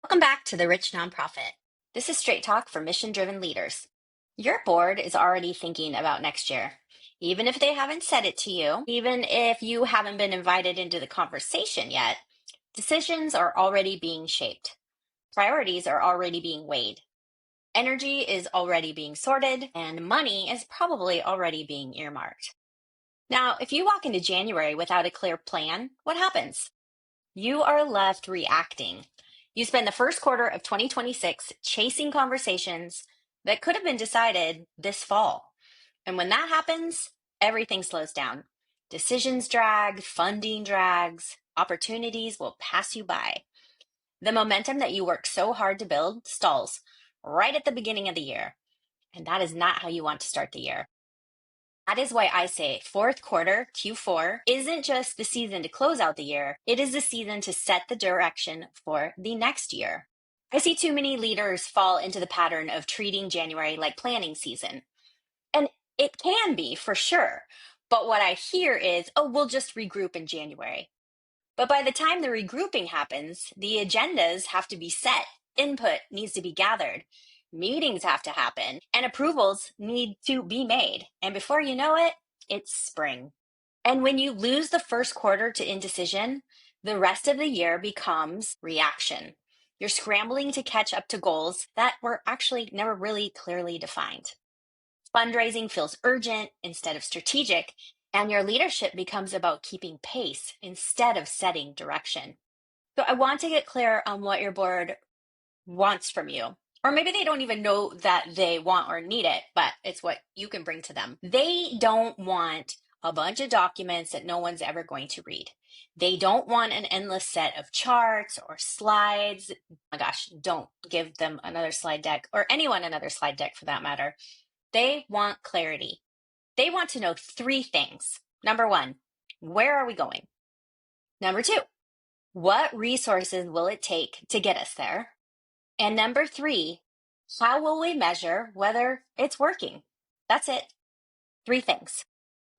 Welcome back to The Rich Nonprofit. This is Straight Talk for mission driven leaders. Your board is already thinking about next year. Even if they haven't said it to you, even if you haven't been invited into the conversation yet, decisions are already being shaped. Priorities are already being weighed. Energy is already being sorted, and money is probably already being earmarked. Now, if you walk into January without a clear plan, what happens? You are left reacting. You spend the first quarter of 2026 chasing conversations that could have been decided this fall. And when that happens, everything slows down. Decisions drag, funding drags, opportunities will pass you by. The momentum that you worked so hard to build stalls right at the beginning of the year. And that is not how you want to start the year. That is why I say fourth quarter, Q4, isn't just the season to close out the year, it is the season to set the direction for the next year. I see too many leaders fall into the pattern of treating January like planning season. And it can be for sure. But what I hear is, oh, we'll just regroup in January. But by the time the regrouping happens, the agendas have to be set, input needs to be gathered, meetings have to happen, and approvals need to be made. And before you know it, it's spring. And when you lose the first quarter to indecision, the rest of the year becomes reaction. You're scrambling to catch up to goals that were actually never really clearly defined. Fundraising feels urgent instead of strategic, and your leadership becomes about keeping pace instead of setting direction. So I want to get clear on what your board wants from you. Or maybe they don't even know that they want or need it, but it's what you can bring to them. They don't want a bunch of documents that no one's ever going to read. They don't want an endless set of charts or slides. Oh my gosh, don't give them another slide deck or anyone another slide deck for that matter. They want clarity. They want to know three things. Number one, where are we going? Number two, what resources will it take to get us there? And number three, how will we measure whether it's working? That's it. Three things.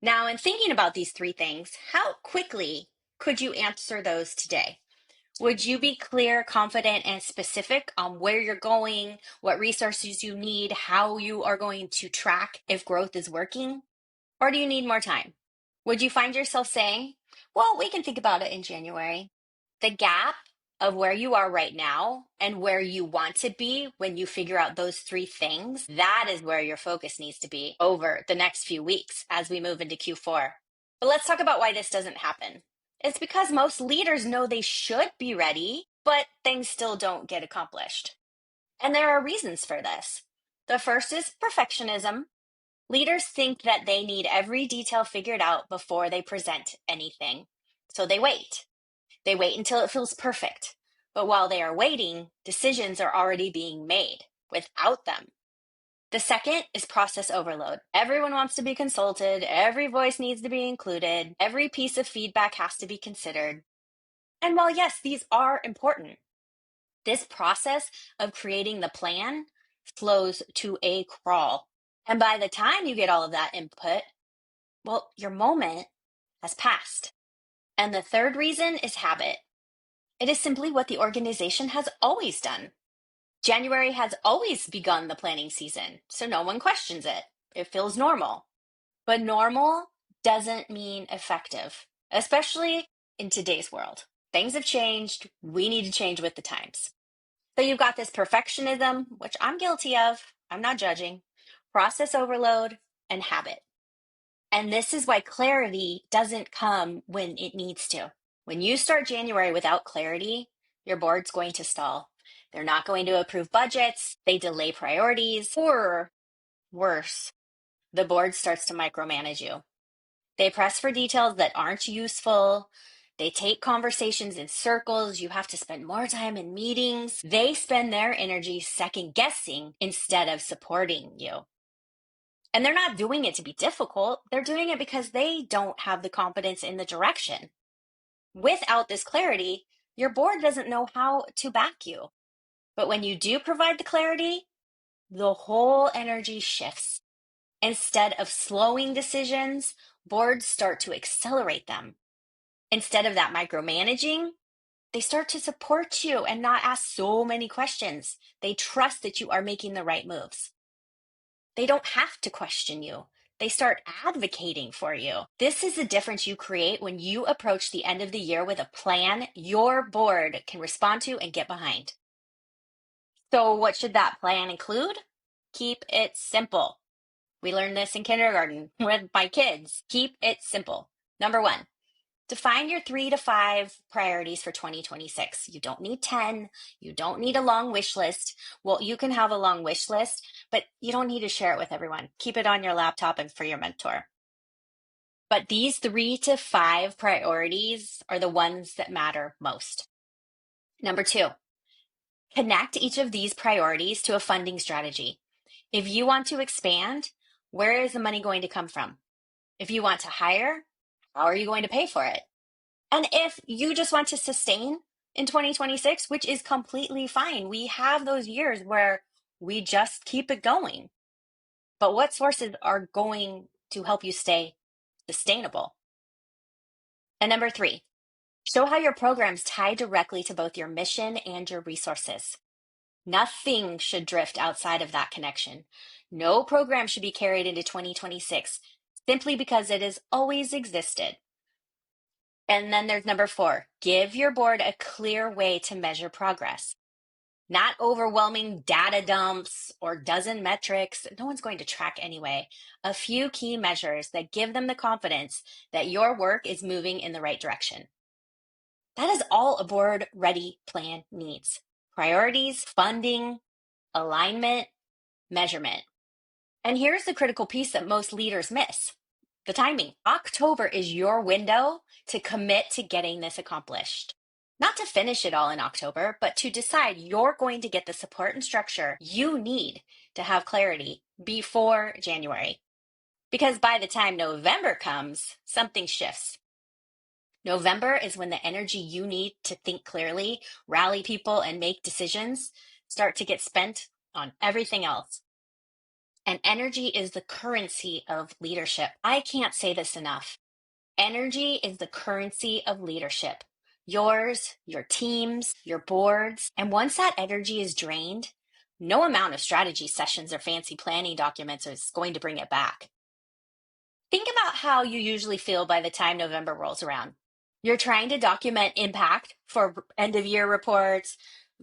Now, in thinking about these three things, how quickly could you answer those today? Would you be clear, confident, and specific on where you're going, what resources you need, how you are going to track if growth is working? Or do you need more time? Would you find yourself saying, well, we can think about it in January? The gap of where you are right now and where you want to be when you figure out those three things, that is where your focus needs to be over the next few weeks as we move into Q4. But let's talk about why this doesn't happen. It's because most leaders know they should be ready, but things still don't get accomplished. And there are reasons for this. The first is perfectionism. Leaders think that they need every detail figured out before they present anything. So they wait. They wait until it feels perfect. But while they are waiting, decisions are already being made without them. The second is process overload. Everyone wants to be consulted. Every voice needs to be included. Every piece of feedback has to be considered. And while, yes, these are important, this process of creating the plan slows to a crawl. And by the time you get all of that input, well, your moment has passed. And the third reason is habit. It is simply what the organization has always done. January has always begun the planning season, so no one questions it. It feels normal. But normal doesn't mean effective, especially in today's world. Things have changed. We need to change with the times. So you've got this perfectionism, which I'm guilty of. I'm not judging. Process overload and habit. And this is why clarity doesn't come when it needs to. When you start January without clarity, your board's going to stall. They're not going to approve budgets, they delay priorities, or worse, the board starts to micromanage you. They press for details that aren't useful. They take conversations in circles. You have to spend more time in meetings. They spend their energy second guessing instead of supporting you. And they're not doing it to be difficult. They're doing it because they don't have the confidence in the direction. Without this clarity, your board doesn't know how to back you. But when you do provide the clarity, the whole energy shifts. Instead of slowing decisions, boards start to accelerate them. Instead of that micromanaging, They start to support you and not ask so many questions. They trust that you are making the right moves. They don't have to question you. They start advocating for you. This is the difference you create when you approach the end of the year with a plan your board can respond to and get behind. So, what should that plan include? Keep it simple. We learned this in kindergarten with my kids. Keep it simple. Number one, define your 3 to 5 priorities for 2026. You don't need 10. You don't need a long wish list. Well, you can have a long wish list, but you don't need to share it with everyone. Keep it on your laptop and for your mentor. But these 3 to 5 priorities are the ones that matter most. Number two, connect each of these priorities to a funding strategy. If you want to expand, where is the money going to come from? If you want to hire, how are you going to pay for it? And if you just want to sustain in 2026, which is completely fine, we have those years where we just keep it going. But what sources are going to help you stay sustainable? And number three, show how your programs tie directly to both your mission and your resources. Nothing should drift outside of that connection. No program should be carried into 2026 simply because it has always existed. And then there's number four, give your board a clear way to measure progress. Not overwhelming data dumps or dozen metrics. No one's going to track anyway. A few key measures that give them the confidence that your work is moving in the right direction. That is all a board ready plan needs. Priorities, funding, alignment, measurement. And here's the critical piece that most leaders miss: the timing. October is your window to commit to getting this accomplished. Not to finish it all in October, but to decide you're going to get the support and structure you need to have clarity before January. Because by the time November comes, something shifts. November is when the energy you need to think clearly, rally people, and make decisions start to get spent on everything else. And energy is the currency of leadership. I can't say this enough. Energy is the currency of leadership. Yours, your teams, your boards. And once that energy is drained, no amount of strategy sessions or fancy planning documents is going to bring it back. Think about how you usually feel by the time November rolls around. You're trying to document impact for end of year reports,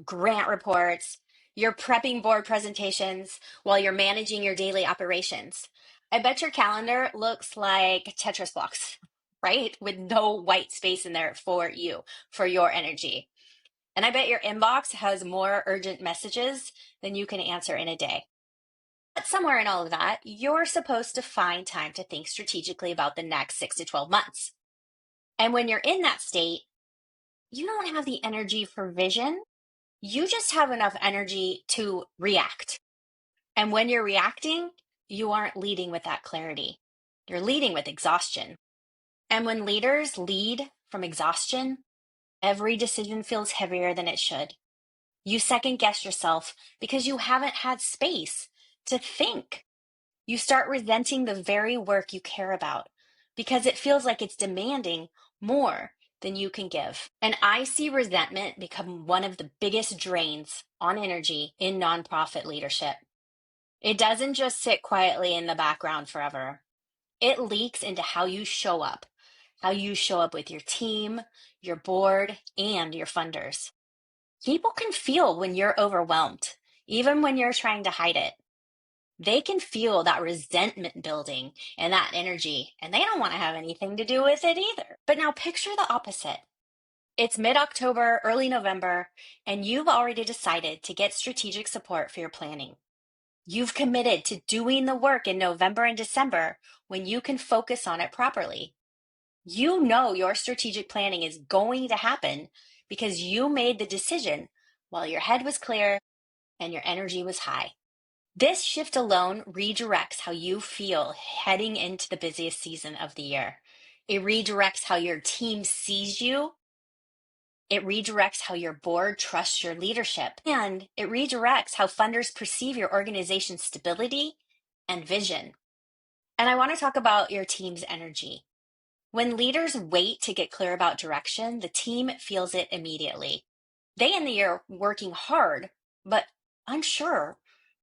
grant reports. You're prepping board presentations while you're managing your daily operations. I bet your calendar looks like Tetris blocks, right? With no white space in there for you, for your energy. And I bet your inbox has more urgent messages than you can answer in a day. But somewhere in all of that, you're supposed to find time to think strategically about the next 6 to 12 months. And when you're in that state, you don't have the energy for vision. You just have enough energy to react. And when you're reacting, you aren't leading with that clarity. You're leading with exhaustion. And when leaders lead from exhaustion, every decision feels heavier than it should. You second guess yourself because you haven't had space to think. You start resenting the very work you care about because it feels like it's demanding more than you can give. And I see resentment become one of the biggest drains on energy in nonprofit leadership. It doesn't just sit quietly in the background forever. It leaks into how you show up with your team, your board, and your funders. People can feel when you're overwhelmed, even when you're trying to hide it. They can feel that resentment building and that energy, and they don't want to have anything to do with it either. But now picture the opposite. It's mid-October, early November, and you've already decided to get strategic support for your planning. You've committed to doing the work in November and December when you can focus on it properly. You know your strategic planning is going to happen because you made the decision while your head was clear and your energy was high. This shift alone redirects how you feel heading into the busiest season of the year. It redirects how your team sees you. It redirects how your board trusts your leadership. And it redirects how funders perceive your organization's stability and vision. And I want to talk about your team's energy. When leaders wait to get clear about direction, the team feels it immediately. They end the year working hard, but unsure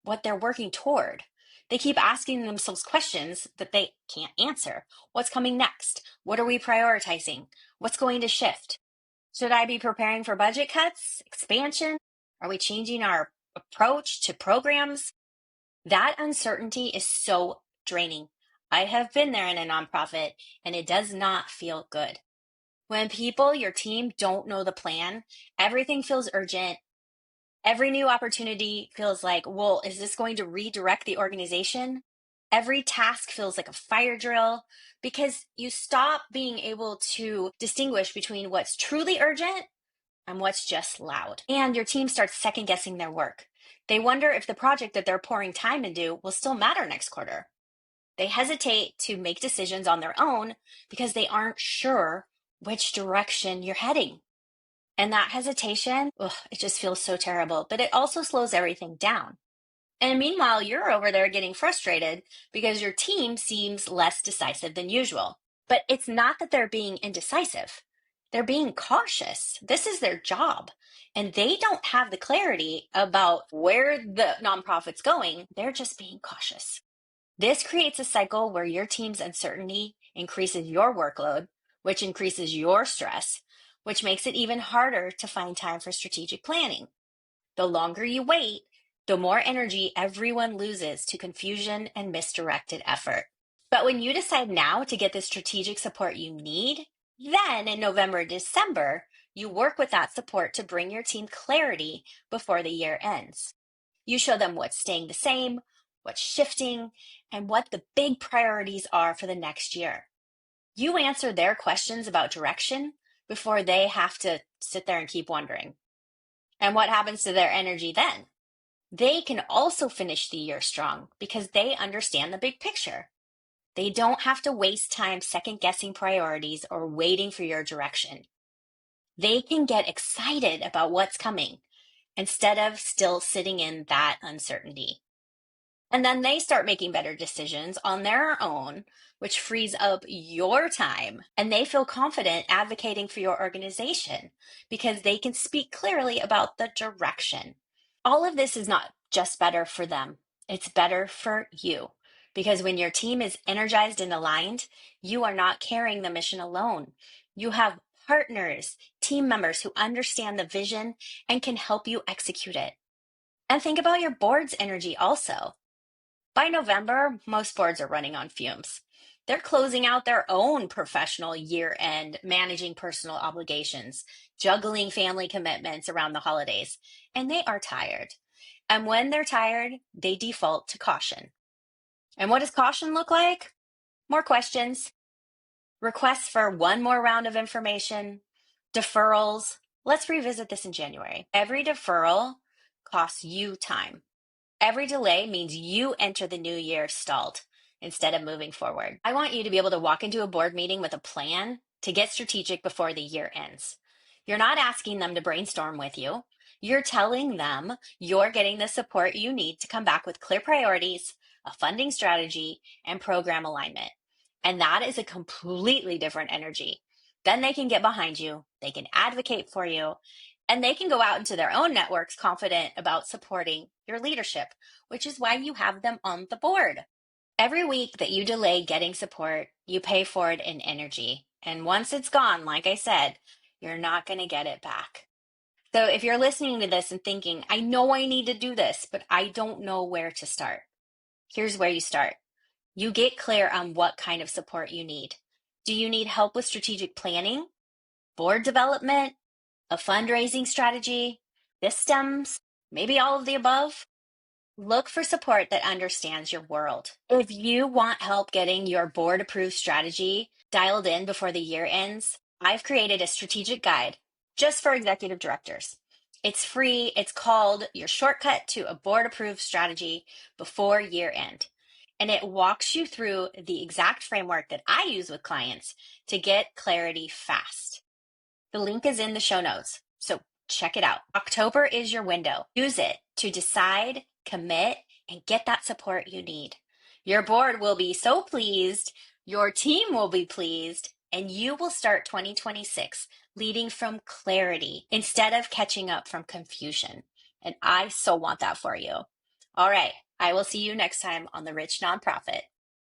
what they're working toward. They keep asking themselves questions that they can't answer. What's coming next? What are we prioritizing? What's going to shift? Should I be preparing for budget cuts, expansion? Are we changing our approach to programs? That uncertainty is so draining. I have been there in a nonprofit, and it does not feel good. When people, your team, don't know the plan, everything feels urgent. Every new opportunity feels like, well, is this going to redirect the organization? Every task feels like a fire drill because you stop being able to distinguish between what's truly urgent and what's just loud. And your team starts second guessing their work. They wonder if the project that they're pouring time into will still matter next quarter. They hesitate to make decisions on their own because they aren't sure which direction you're heading. And that hesitation, ugh, it just feels so terrible, but it also slows everything down. And meanwhile, you're over there getting frustrated because your team seems less decisive than usual. But it's not that they're being indecisive. They're being cautious. This is their job. And they don't have the clarity about where the nonprofit's going. They're just being cautious. This creates a cycle where your team's uncertainty increases your workload, which increases your stress, which makes it even harder to find time for strategic planning. The longer you wait, the more energy everyone loses to confusion and misdirected effort. But when you decide now to get the strategic support you need, then in November and December, you work with that support to bring your team clarity before the year ends. You show them what's staying the same, what's shifting, and what the big priorities are for the next year. You answer their questions about direction before they have to sit there and keep wondering. And what happens to their energy then? They can also finish the year strong because they understand the big picture. They don't have to waste time second guessing priorities or waiting for your direction. They can get excited about what's coming instead of still sitting in that uncertainty. And then they start making better decisions on their own, which frees up your time. And they feel confident advocating for your organization because they can speak clearly about the direction. All of this is not just better for them, it's better for you. Because when your team is energized and aligned, you are not carrying the mission alone. You have partners, team members who understand the vision and can help you execute it. And think about your board's energy also. By November, most boards are running on fumes. They're closing out their own professional year end, managing personal obligations, juggling family commitments around the holidays, and they are tired. And when they're tired, they default to caution. And what does caution look like? More questions, requests for one more round of information, deferrals. Let's revisit this in January. Every deferral costs you time. Every delay means you enter the new year stalled instead of moving forward. I want you to be able to walk into a board meeting with a plan to get strategic before the year ends. You're not asking them to brainstorm with you. You're telling them you're getting the support you need to come back with clear priorities, a funding strategy, and program alignment. And that is a completely different energy. Then they can get behind you, they can advocate for you, and they can go out into their own networks confident about supporting your leadership, which is why you have them on the board. Every week that you delay getting support, you pay for it in energy. And once it's gone, like I said, you're not going to get it back. So if you're listening to this and thinking, I know I need to do this, but I don't know where to start, here's where you start. You get clear on what kind of support you need. Do you need help with strategic planning, board development, a fundraising strategy, systems, maybe all of the above? Look for support that understands your world. If you want help getting your board approved strategy dialed in before the year ends, I've created a strategic guide just for executive directors. It's free. It's called Your Shortcut to a Board Approved Strategy Before Year End. And it walks you through the exact framework that I use with clients to get clarity fast. The link is in the show notes, so check it out. October is your window. Use it to decide, commit, and get that support you need. Your board will be so pleased, your team will be pleased, and you will start 2026 leading from clarity instead of catching up from confusion. And I so want that for you. All right. I will see you next time on The Rich Nonprofit.